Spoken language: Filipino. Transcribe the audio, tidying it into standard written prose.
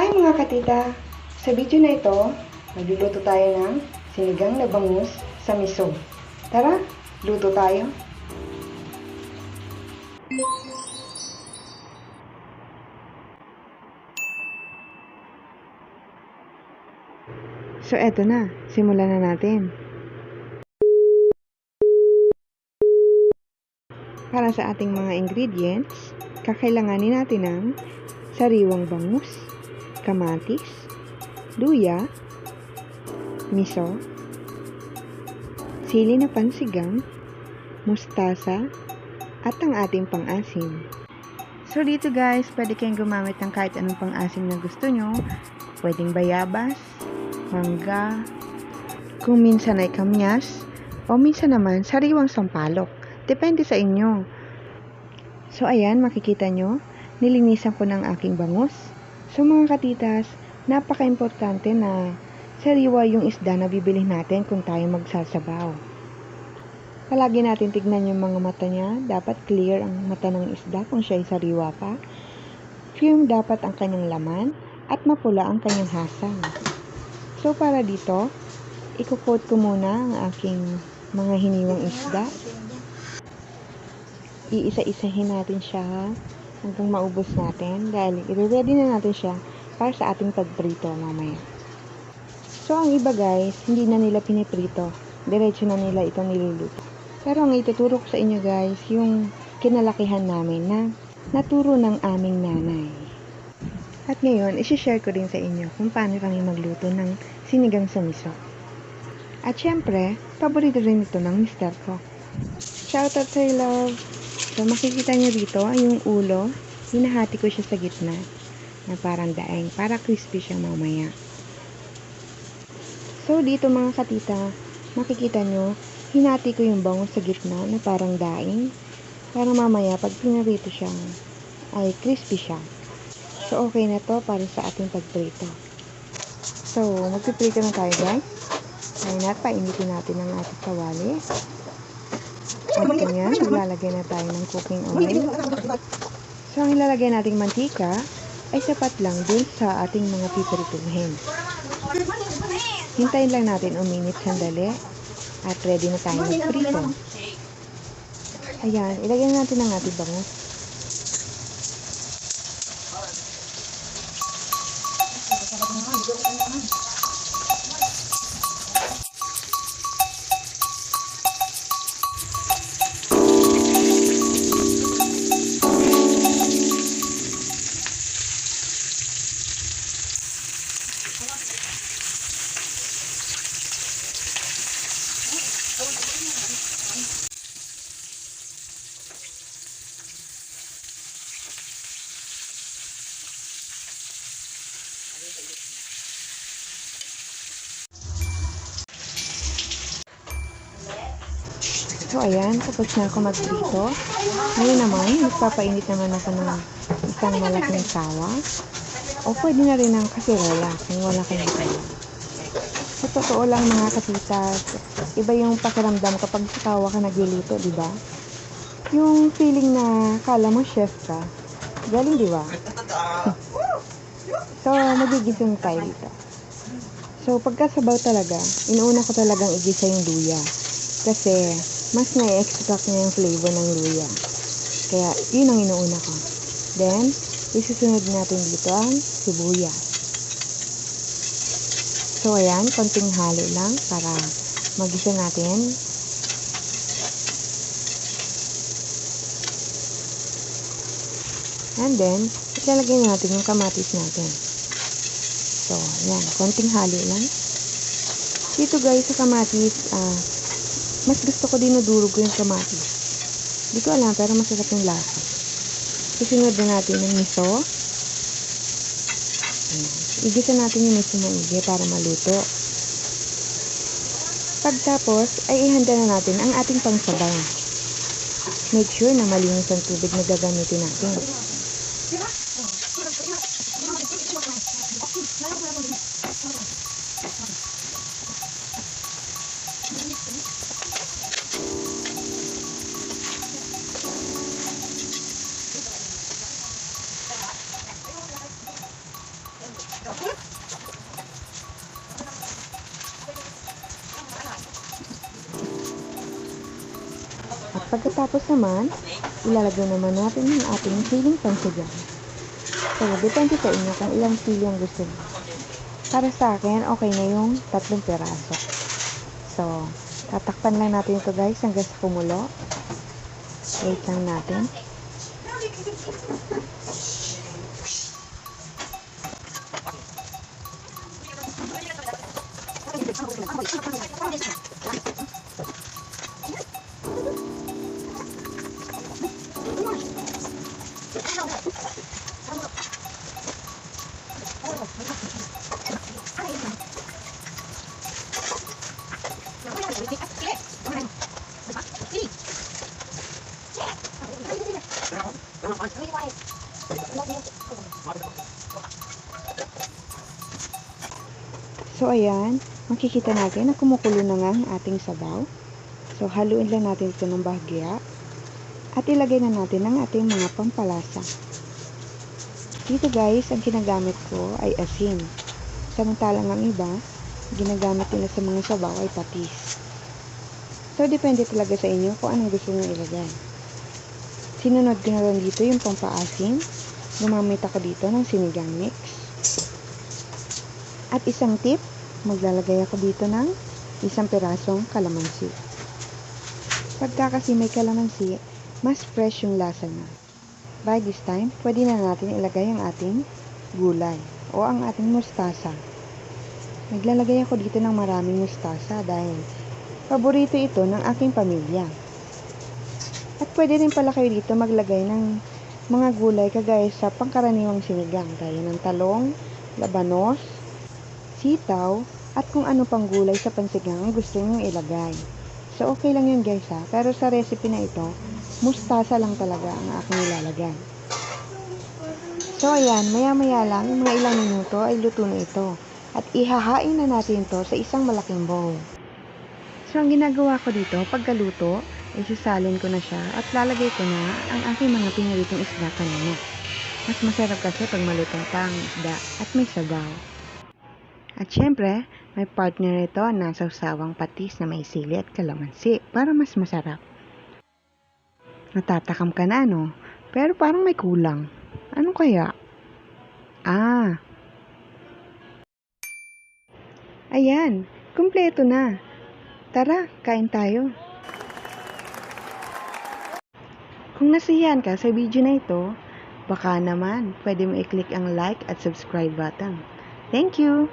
Hi mga katita! Sa video na ito, magluluto tayo ng sinigang na bangus sa miso. Tara, luto tayo! So eto na, simulan na natin. Para sa ating mga ingredients, kakailanganin natin ng sariwang bangus, kamatis, luya, miso, sili na pansigang, mustasa, at ang ating pang-asim. So dito guys, pwede kayong gumamit ng kahit anong pang-asim na gusto nyo. Pwedeng bayabas, mangga, kung minsan ay kamyas, o minsan naman sariwang sampalok. Depende sa inyo. So ayan, makikita nyo, nilinisan ko ng aking bangus. So mga katitas, napaka-importante na sariwa yung isda na bibili natin kung tayo magsasabaw. Palagi natin tignan yung mga mata niya. Dapat clear ang mata ng isda kung siya ay sariwa pa. Firm dapat ang kanyang laman at mapula ang kanyang hasang. So para dito, i-coat ko muna ang aking mga hiniwang isda. Iisa-isahin natin siya hanggang maubos natin dahil i-ready na natin siya para sa ating pagprito mamaya. So ang iba guys, hindi na nila piniprito. Diretso na nila itong niluluto. Pero ang ituturo ko sa inyo guys, yung kinalakihan namin na naturo ng aming nanay. At ngayon, isi-share ko din sa inyo kung paano kami magluto ng sinigang sa miso. At syempre, paborito rin ito ng mister ko. Shoutout sa love! So makikita nyo dito, yung ulo, hinahati ko siya sa gitna na parang daeng, para crispy siya mamaya. So dito mga katita, makikita nyo, hinati ko yung bangus sa gitna na parang daeng, para mamaya pag pinarito siya, ay crispy siya. So okay na to para sa ating pagprito. So magpiprito na tayo guys. Ngayon at painitin natin ang ating kawali. At ganyan, maglalagay na tayo ng cooking oil. So, ang ilalagay nating mantika ay sapat lang dun sa ating mga pipirituhin. Hintayin lang natin uminit sandali at ready na tayo magprito. Ayan, ilagay natin ang ating bangus. So, ayan, tapos na ako magprito. Ngayon naman, magpapainit naman ako ng isang malaking sawa. O pwede na rin ng kasirola kung wala kayong sawa. Sa totoo lang mga katitas, iba yung pakiramdam kapag sa sawa ka nagluluto, di ba? Yung feeling na kala mo chef ka. Galing, di ba? So, magigising tayo dito. So, pagkasabaw talaga, inuuna ko talagang igisa yung luya. Kasi, mas na-extract niya yung flavor ng luya. Kaya, yun ang inuuna ko. Then, isusunod natin dito ang sibuyas. So, ayan, konting halo lang para magisa natin. And then, ilalagay natin yung kamatis natin. So, ayan, konting halo lang. Dito guys, sa kamatis, mas gusto ko dinudurog ko yung kamatis. Hindi ko alam, pero masarap yung lasa. Susunod na natin yung miso. Ayan. Igisa natin yung miso maigi para maluto. Pagtapos, ay ihanda na natin ang ating pangsabaw. Make sure na malinis ang tubig na gagamitin natin. At pagkatapos naman, ilalagay naman natin ang ating siling pansigang. So, depende sa inyo kung ilang sili ang gusto niyo. Para sa akin, okay na yung 3 piraso. So, tatakpan lang natin ito guys hanggang sa kumulo. Wait lang natin. So, ayan, makikita natin na kumukulo na nga ang ating sabaw. So, haluin lang natin ito ng bahagya. At ilagay na natin ang ating mga pampalasa. Dito guys, ang ginagamit ko ay asin. Samantalang ang iba, ginagamit nila sa mga sabaw ay patis. So, depende talaga sa inyo kung anong gusto nyo ilagay. Sinunod ko na lang dito yung pampaasim. Gumamit ako dito ng sinigang mix. At isang tip, maglalagay ako dito ng 1 pirasong kalamansi. Pagka kasi may kalamansi, mas fresh yung lasa na. By this time, pwede na natin ilagay ang ating gulay o ang ating mustasa. Naglalagay ako dito ng maraming mustasa dahil paborito ito ng aking pamilya. At pwede rin pala kayo dito maglagay ng mga gulay kagaya sa pangkaraniwang sinigang gaya ng talong, labanos, sitaw, at kung ano pang gulay sa pansigang ang gusto nyo ilagay. So, okay lang yun guys ha. Pero sa recipe na ito, mustasa lang talaga ang aking ilalagay. So, ayan, maya-maya lang, mga ilang minuto ay luto na ito. At ihahain na natin ito sa isang malaking bowl. So, ang ginagawa ko dito, pagkaluto, ay sasalin ko na siya at lalagay ko na ang aking mga piniritong isda kanina. Mas masarap kasi pag malutong pa ang isda at may sabaw. At syempre, may partner ito na sawsawang patis na may sili at kalamansi para mas masarap. Natatakam ka na, no? Pero parang may kulang. Ano kaya? Ayan, kumpleto na. Tara, kain tayo. Kung nasiyahan ka sa video na ito, baka naman pwede mo i-click ang like at subscribe button. Thank you!